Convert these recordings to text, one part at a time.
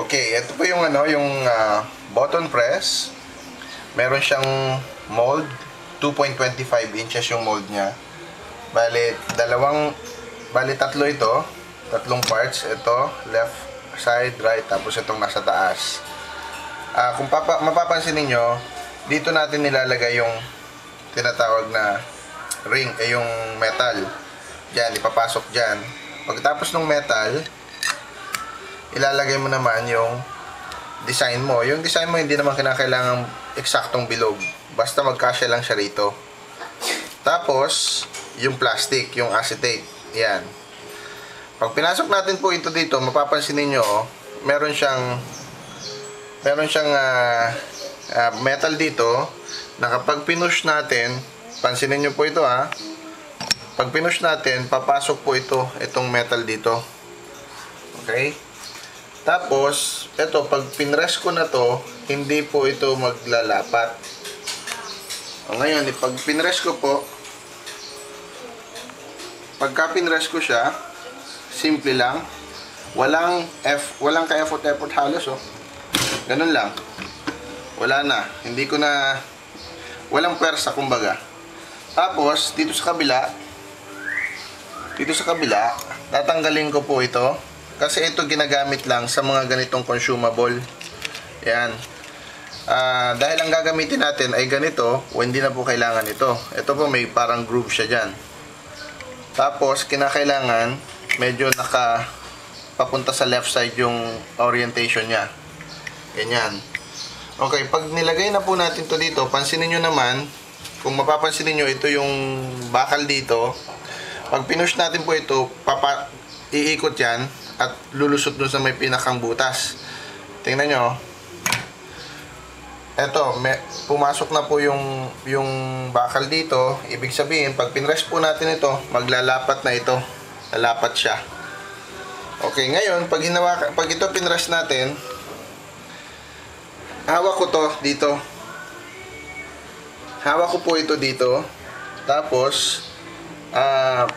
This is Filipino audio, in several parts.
Okay, ito po yung button press. Meron siyang mold, 2.25 inches yung mold niya. Bali tatlo ito, tatlong parts. Ito, left side, right, tapos itong nasa taas. Kung mapapansin niyo, dito natin nilalagay yung tinatawag na ring, yung metal. Diyan, ipapasok diyan. Pagkatapos ng metal, ilalagay mo naman yung design mo. Yung design mo hindi naman kinakailangan eksaktong bilog. Basta magkasya lang siya rito. Tapos, yung plastic, yung acetate. Yan. Pag pinasok natin po ito dito, mapapansin niyo, meron siyang metal dito na kapag pinush natin, pansinin niyo po ito pag pinush natin, papasok po itong metal dito. Okay? Tapos, ito, pag pinrest ko na to, hindi po ito maglalapat. Ngayon, pag pinrest ko po, pagka pinrest ko siya, simple lang. Walang ka-effort halos, Ganun lang. Wala na. Walang pwersa, kumbaga. Tapos, dito sa kabila, tatanggalin ko po ito. Kasi ito ginagamit lang sa mga ganitong consumable. Yan. Dahil ang gagamitin natin ay ganito, o hindi na po kailangan ito. Ito po may parang groove siya dyan. Tapos, kinakailangan medyo papunta sa left side yung orientation niya. Ganyan. Okay, pag nilagay na po natin to dito, pansinin nyo naman, kung mapapansin niyo ito yung bakal dito. Pag pinush natin po ito, iikot yan at lulusot dun sa may pinakang butas. Tingnan nyo. Eto, pumasok na po yung bakal dito. Ibig sabihin, pag pinrest po natin ito, maglalapat na ito. Lalapat siya. Okay, ngayon, pag ito pinrest natin, hawak ko to dito. Hawak ko po ito dito. Tapos,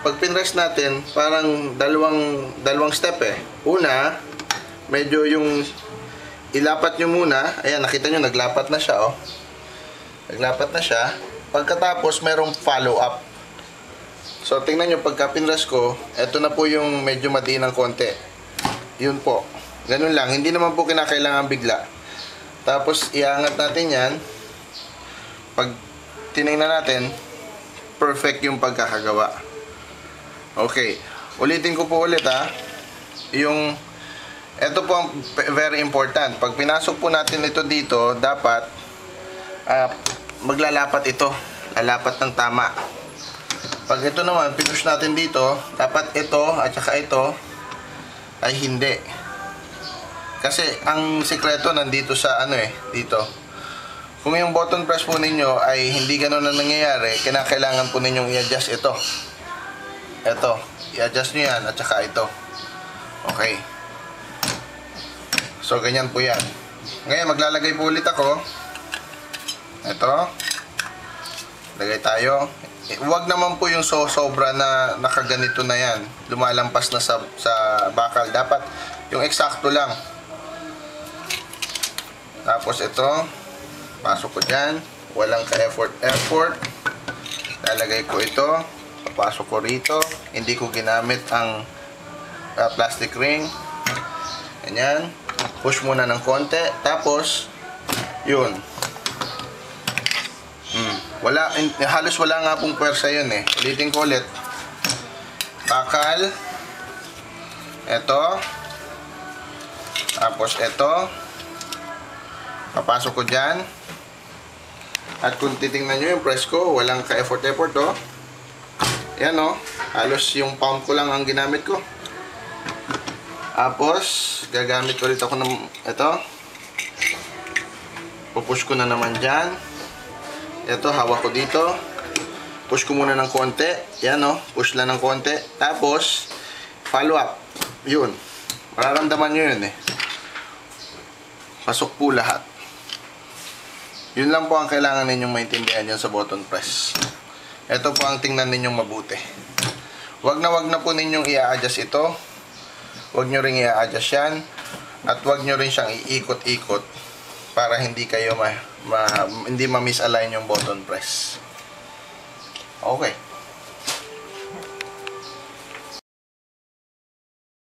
pag pinrest natin, parang dalawang step Una, medyo yung ilapat nyo muna. Ayan, nakita nyo, naglapat na siya, Naglapat na siya. Pagkatapos, merong follow up. So, tingnan nyo, pagka pinrest ko, eto na po yung medyo madiin ng konti. Yun po. Ganun lang. Hindi naman po kinakailangan bigla. Tapos, iangat natin yan. Pag tinignan natin, perfect yung pagkakagawa. Okay. Ulitin ko po ulit ito po ang very important. Pag pinasok po natin ito dito, dapat maglalapat ito. Lalapat ng tama. Pag ito naman, pinush natin dito, dapat ito at saka ito ay hindi. Kasi ang sikreto nandito sa dito. Kung yung button press po ninyo ay hindi gano'n na nangyayari, kinakailangan po ninyong i-adjust ito. Ito, i-adjust nyo yan at saka ito. Okay. So, ganyan po yan. Ngayon, maglalagay po ulit ako. Ito. Lagay tayo. Huwag naman po yung sobra na nakaganito na yan. Lumalampas na sa bakal. Dapat yung eksakto lang. Tapos ito. Pasok ko dyan. Walang ka-effort. Lalagay ko ito. Papasok ko rito. Hindi ko ginamit ang plastic ring. Ganyan. Push muna ng konti. Tapos, yun. Halos wala nga pong pwersa yun Ulitin ko ulit. Bakal. Ito. Tapos ito. Papasok ko dyan. At kung titingnan nyo yung press ko, walang ka-effort. Yan halos yung palm ko lang ang ginamit ko. Tapos, gagamit ulit ako ng ito. Pupush ko na naman dyan. Ito, hawak ko dito. Push ko muna ng konti. Yan push lang ng konti. Tapos, follow up. Yun. Mararamdaman nyo yun Pasok po lahat. Yun lang po ang kailangan ninyong maintindihan dyan sa button press. Ito po ang tingnan ninyong mabuti. Wag na po ninyong i-adjust ito. Wag nyo ring i-adjust yan. At wag nyo rin siyang iikot-ikot para hindi kayo hindi ma-misalign yung button press. Okay.